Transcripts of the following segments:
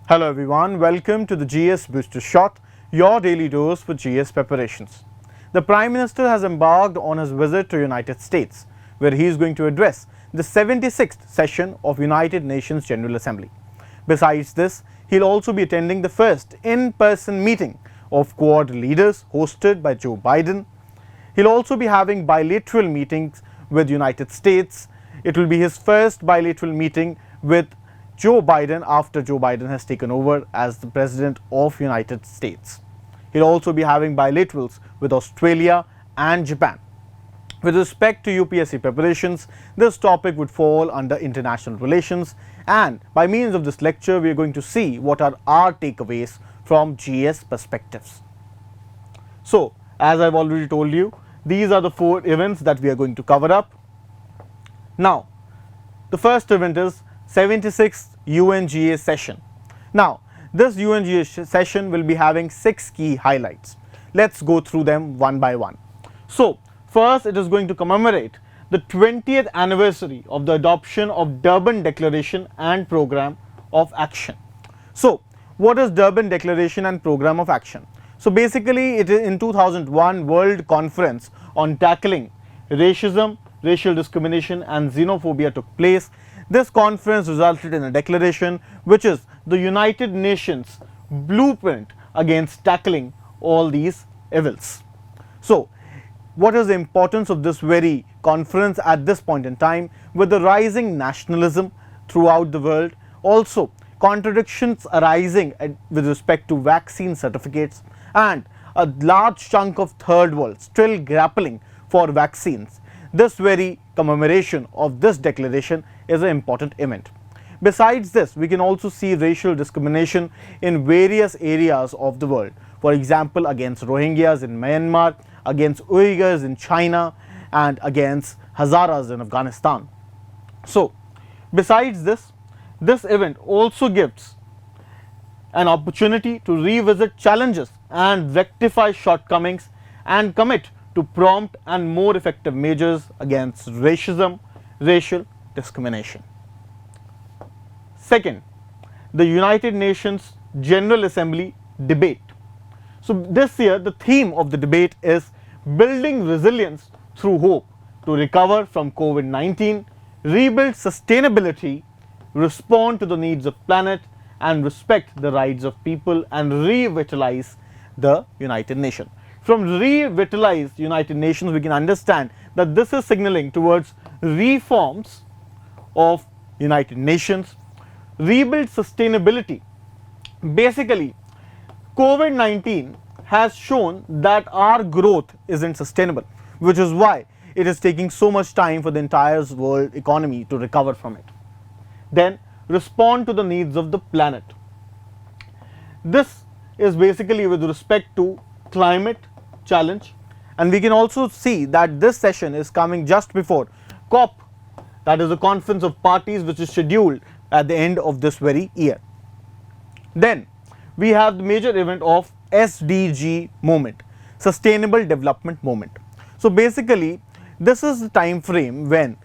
Hello everyone, welcome to the GS Booster Shot, your daily dose for GS preparations. The Prime Minister has embarked on his visit to United States, where he is going to address the 76th session of United Nations General Assembly. Besides this, he'll also be attending the first in-person meeting of Quad leaders hosted by Joe Biden. He'll also be having bilateral meetings with United States. It will be his first bilateral meeting with Joe Biden after Joe Biden has taken over as the President of United States. He'll also be having bilaterals with Australia and Japan. With respect to UPSC preparations, this topic would fall under international relations, and by means of this lecture we are going to see what are our takeaways from GS perspectives. So, as I've already told you, these are the 4 events that we are going to cover up. Now, the first event is 76th UNGA session. Now, this UNGA session will be having 6 key highlights. Let's go through them one by one. So, first it is going to commemorate the 20th anniversary of the adoption of Durban Declaration and Programme of Action. So, what is Durban Declaration and Programme of Action? So, basically it is in 2001 World Conference on Tackling Racism, Racial Discrimination and Xenophobia took place. This conference resulted in a declaration which is the United Nations blueprint against tackling all these evils. So, what is the importance of this very conference at this point in time? With the rising nationalism throughout the world, also contradictions arising with respect to vaccine certificates, and a large chunk of third world still grappling for vaccines, this very commemoration of this declaration is an important event. Besides this, we can also see racial discrimination in various areas of the world. For example, against Rohingyas in Myanmar, against Uyghurs in China, and against Hazaras in Afghanistan. So, besides this, this event also gives an opportunity to revisit challenges and rectify shortcomings and commit to prompt and more effective measures against racism, racial discrimination. Second, the United Nations General Assembly debate. So, this year the theme of the debate is building resilience through hope to recover from COVID-19, rebuild sustainability, respond to the needs of planet and respect the rights of people and revitalize the United Nations. From revitalize United Nations, we can understand that this is signaling towards reforms of United Nations, rebuild sustainability. Basically, COVID-19 has shown that our growth isn't sustainable, which is why it is taking so much time for the entire world economy to recover from it. Then, respond to the needs of the planet. This is basically with respect to climate challenge, and we can also see that this session is coming just before COP, that is a conference of parties which is scheduled at the end of this very year. Then we have the major event of SDG movement, Sustainable Development Movement. So basically this is the time frame when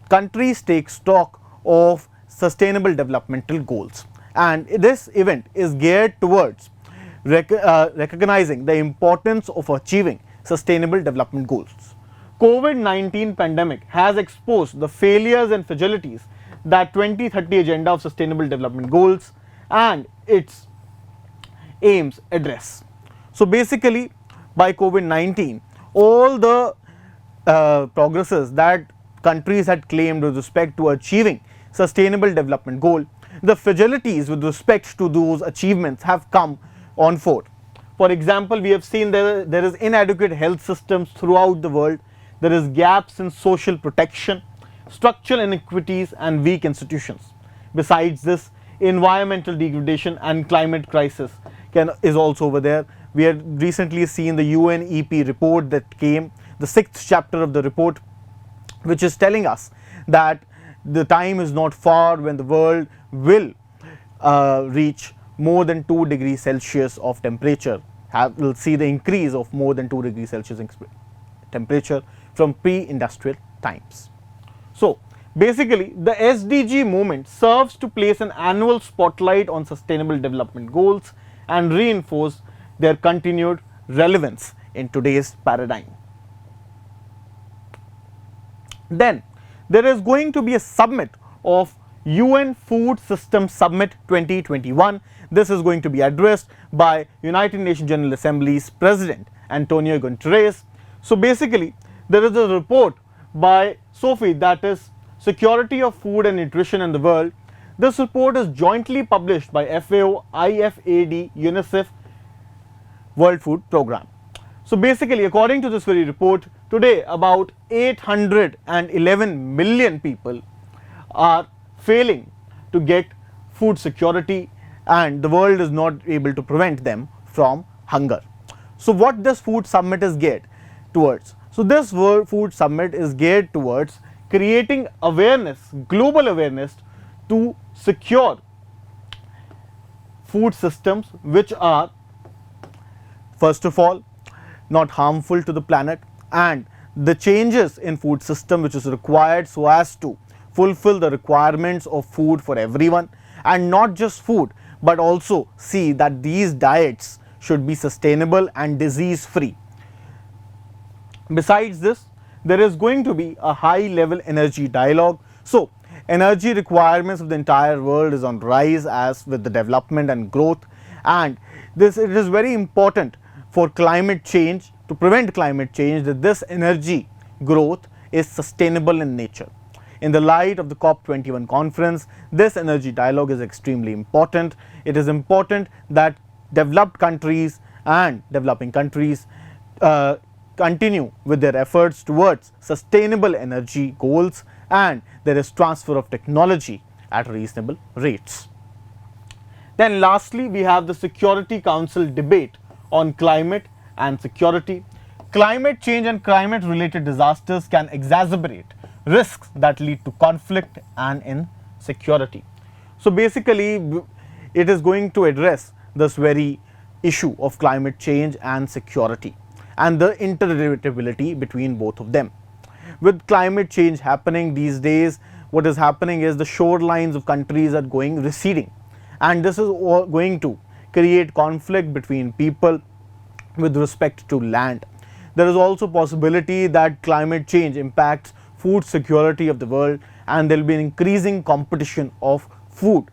countries take stock of sustainable developmental goals, and this event is geared towards recognizing the importance of achieving sustainable development goals. COVID-19 pandemic has exposed the failures and fragilities that 2030 agenda of sustainable development goals and its aims address. So basically, by COVID-19, all the progresses that countries had claimed with respect to achieving sustainable development goal, the fragilities with respect to those achievements have come on forth. For example, we have seen there is inadequate health systems throughout the world, there is gaps in social protection, structural inequities and weak institutions. Besides this, environmental degradation and climate crisis is also over there. We had recently seen the UNEP report that came, the 6th chapter of the report, which is telling us that the time is not far when the world will reach more than 2 degrees Celsius of temperature. We'll see the increase of more than 2 degrees Celsius temperature from pre-industrial times. So Basically, the SDG movement serves to place an annual spotlight on sustainable development goals and reinforce their continued relevance in today's paradigm. Then there is going to be a summit of UN Food System Summit 2021. This is going to be addressed by United Nations General Assembly's President Antonio Guterres. So basically, there is a report by SOFI, that is Security of Food and Nutrition in the World. This report is jointly published by FAO, IFAD, UNICEF, World Food Programme. So basically, according to this very report, today about 811 million people are failing to get food security, and the world is not able to prevent them from hunger. So what this food summit is geared towards? So this World Food Summit is geared towards creating awareness, global awareness, to secure food systems which are, first of all, not harmful to the planet, and the changes in food system which is required so as to fulfill the requirements of food for everyone, and not just food but also see that these diets should be sustainable and disease free. Besides this, there is going to be a high level energy dialogue. So energy requirements of the entire world is on rise as with the development and growth, and it is very important for climate change, to prevent climate change, that this energy growth is sustainable in nature. In the light of the COP21 conference, this energy dialogue is extremely important. It is important that developed countries and developing countries continue with their efforts towards sustainable energy goals, and there is transfer of technology at reasonable rates. Then lastly, we have the Security Council debate on climate and security. Climate change and climate related disasters can exacerbate risks that lead to conflict and insecurity. So basically, it is going to address this very issue of climate change and security and the interrelatability between both of them. With climate change happening these days, what is happening is the shorelines of countries are going receding, and this is going to create conflict between people with respect to land. There is also possibility that climate change impacts food security of the world, and there will be an increasing competition of food.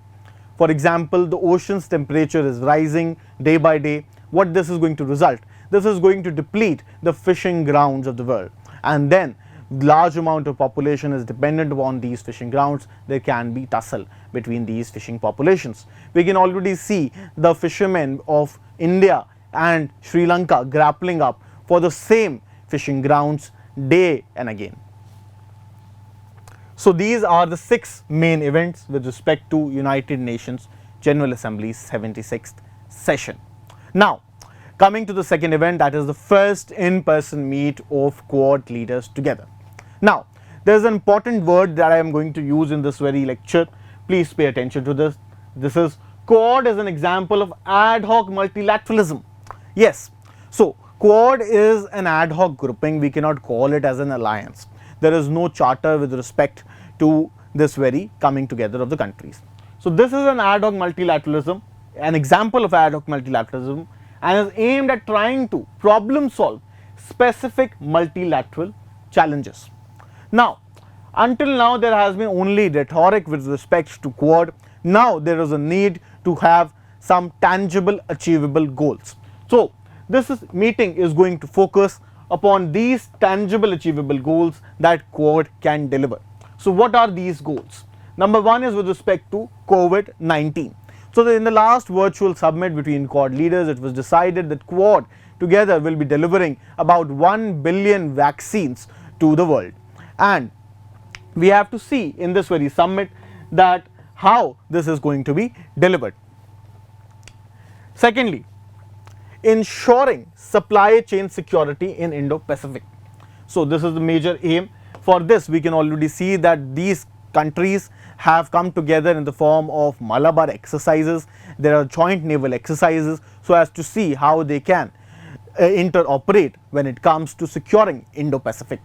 For example, the ocean's temperature is rising day by day. What this is going to result? This is going to deplete the fishing grounds of the world, and then large amount of population is dependent upon these fishing grounds. There can be tussle between these fishing populations. We can already see the fishermen of India and Sri Lanka grappling up for the same fishing grounds day and again. So these are the 6 main events with respect to United Nations General Assembly's 76th session. Now, coming to the second event, that is the first in-person meet of Quad leaders together. Now, there is an important word that I am going to use in this very lecture. Please pay attention to this. This is Quad is an example of ad hoc multilateralism. Yes, so Quad is an ad hoc grouping. We cannot call it as an alliance. There is no charter with respect to this very coming together of the countries. So this is an ad hoc multilateralism, an example of ad hoc multilateralism, and is aimed at trying to problem solve specific multilateral challenges. Now, until now there has been only rhetoric with respect to Quad. Now there is a need to have some tangible achievable goals. So this meeting is going to focus upon these tangible achievable goals that Quad can deliver. So what are these goals? Number 1 is with respect to COVID-19. So in the last virtual summit between Quad leaders, it was decided that Quad together will be delivering about 1 billion vaccines to the world, and we have to see in this very summit that how this is going to be delivered. Secondly, ensuring supply chain security in Indo-Pacific. So this is the major aim. For this, we can already see that these countries have come together in the form of Malabar exercises. There are joint naval exercises so as to see how they can interoperate when it comes to securing Indo-Pacific.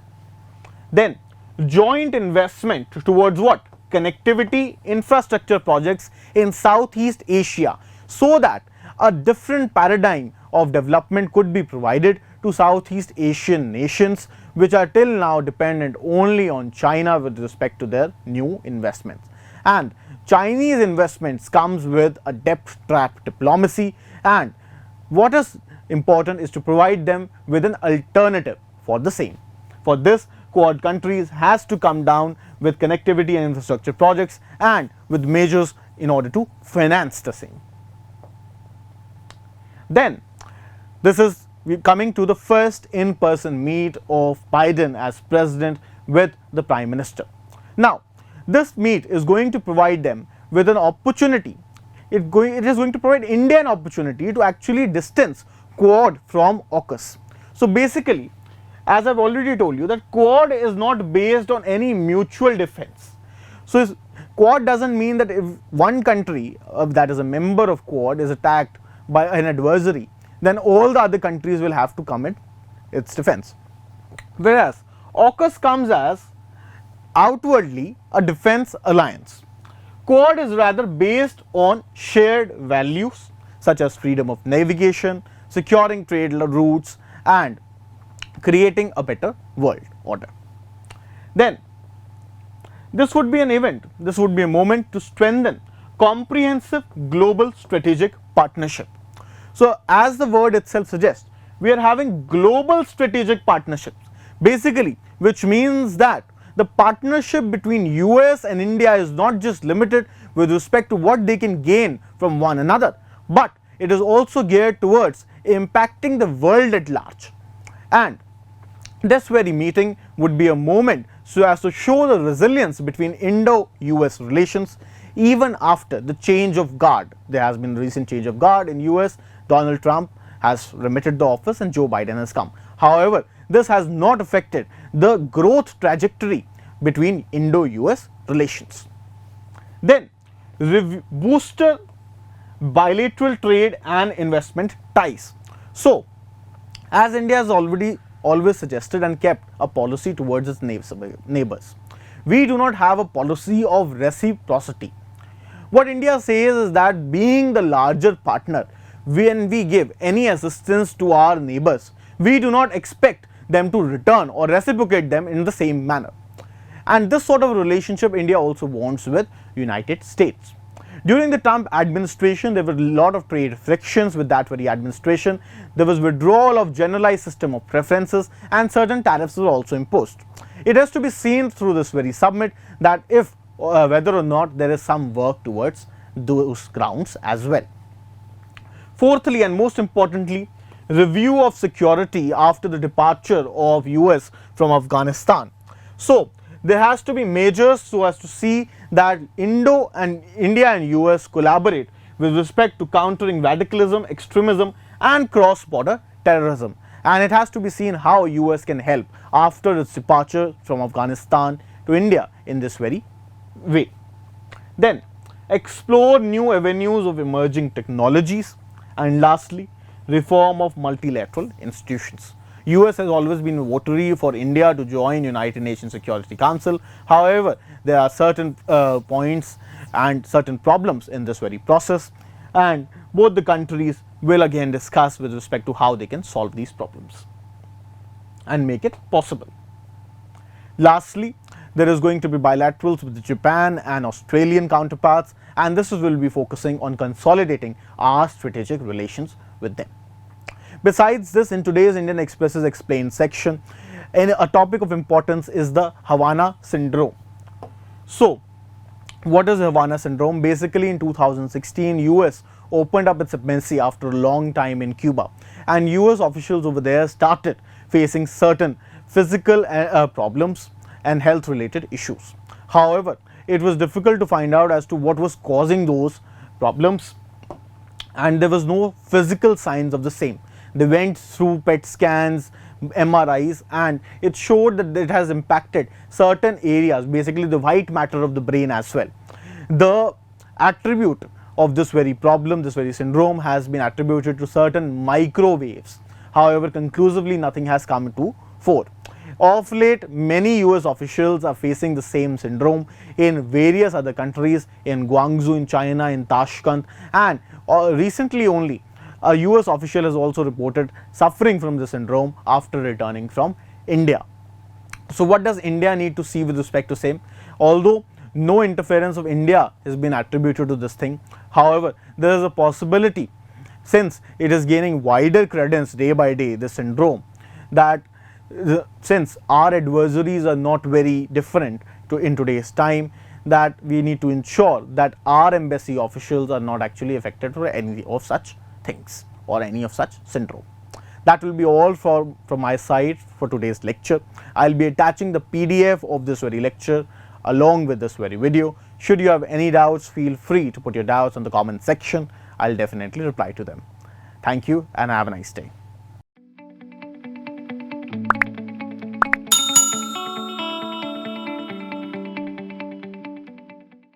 Then joint investment towards what? Connectivity infrastructure projects in Southeast Asia, so that a different paradigm of development could be provided to Southeast Asian nations which are till now dependent only on China with respect to their new investments. And Chinese investments comes with a debt trap diplomacy, and what is important is to provide them with an alternative for the same. For this, Quad countries has to come down with connectivity and infrastructure projects and with measures in order to finance the same. Then this is coming to the first in-person meet of Biden as president with the Prime Minister. Now, this meet is going to provide them with an opportunity. It is going to provide India an opportunity to actually distance Quad from AUKUS. So basically, as I've already told you, that Quad is not based on any mutual defense. So Quad doesn't mean that if one country that is a member of Quad is attacked by an adversary, then all the other countries will have to commit its defense. Whereas AUKUS comes as outwardly a defense alliance. Quad is rather based on shared values such as freedom of navigation, securing trade routes, and creating a better world order. Then this would be an event, this would be a moment to strengthen comprehensive global strategic partnership. So as the word itself suggests, we are having global strategic partnerships, basically, which means that the partnership between US and India is not just limited with respect to what they can gain from one another, but it is also geared towards impacting the world at large. And this very meeting would be a moment so as to show the resilience between Indo-US relations even after the change of guard. There has been a recent change of guard in US. Donald Trump has remitted the office and Joe Biden has come. However, this has not affected the growth trajectory between Indo-US relations. Then booster bilateral trade and investment ties. So as India has always suggested and kept a policy towards its neighbors, we do not have a policy of reciprocity. What India says is that being the larger partner, when we give any assistance to our neighbors, we do not expect them to return or reciprocate them in the same manner. And this sort of relationship India also wants with United States. During the Trump administration, there were a lot of trade frictions with that very administration. There was withdrawal of generalized system of preferences and certain tariffs were also imposed. It has to be seen through this very summit that if whether or not there is some work towards those grounds as well. Fourthly and most importantly, review of security after the departure of US from Afghanistan. So there has to be measures so as to see that India and US collaborate with respect to countering radicalism, extremism and cross-border terrorism, and it has to be seen how US can help after its departure from Afghanistan to India in this very way. Then explore new avenues of emerging technologies, and lastly, reform of multilateral institutions. US has always been votary for India to join United Nations Security Council. However, there are certain points and certain problems in this very process, and both the countries will again discuss with respect to how they can solve these problems and make it possible. Lastly, there is going to be bilaterals with Japan and Australian counterparts, and this will be focusing on consolidating our strategic relations with them. Besides this, in today's Indian Express's Explained section, a topic of importance is the Havana Syndrome. So what is Havana Syndrome? Basically, in 2016, US opened up its embassy after a long time in Cuba, and US officials over there started facing certain physical problems and health related issues. However, it was difficult to find out as to what was causing those problems, and there was no physical signs of the same. They went through PET scans, MRIs, and it showed that it has impacted certain areas, basically the white matter of the brain as well. The attribute of this very problem, this very syndrome, has been attributed to certain microwaves. However, conclusively nothing has come to fore. Of late, many US officials are facing the same syndrome in various other countries, in Guangzhou in China, in Tashkent, and recently only a US official has also reported suffering from the syndrome after returning from India. So what does India need to see with respect to same? Although no interference of India has been attributed to this thing, however, there is a possibility, since it is gaining wider credence day by day, the syndrome, that since our adversaries are not very different in today's time, that we need to ensure that our embassy officials are not actually affected for any of such things or any of such syndrome. That will be all from my side for today's lecture. I'll be attaching the PDF of this very lecture along with this very video. Should you have any doubts, feel free to put your doubts in the comment section. I'll definitely reply to them. Thank you and have a nice day.